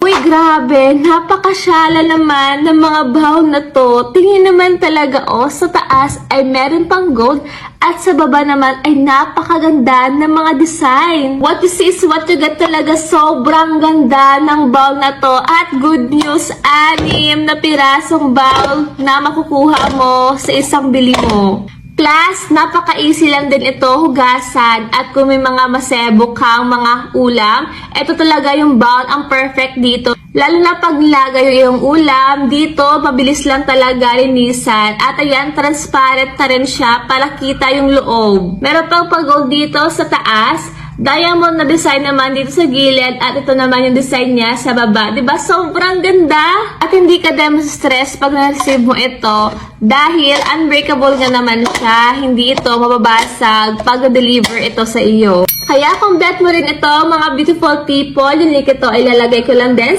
Uy, grabe, napakasyala naman ng mga bowl na to. Tingin naman talaga, sa taas ay meron pang gold at sa baba naman ay napakaganda ng mga design. What you see is what you get talaga. Sobrang ganda ng bowl na to. At good news, 6 na pirasong bowl na makukuha mo sa isang bili mo. Plus, napaka-easy lang din ito hugasan at kung may mga masebo kang mga ulam, ito talaga yung bowl ang perfect dito. Lalo na pag nilagay yung ulam, dito mabilis lang talaga linisan. At ayan, transparent na rin siya para kita yung loob. Meron pang pag-gold dito sa taas. Diamond na design naman dito sa gilid at ito naman yung design niya sa baba. Diba? Sobrang ganda! At hindi ka din stress pag na-receive mo ito dahil unbreakable nga naman siya. Hindi ito mababasag pag na-deliver ito sa iyo. Kaya kung bet mo rin ito, mga beautiful people, yung link ito ay ilalagay ko lang din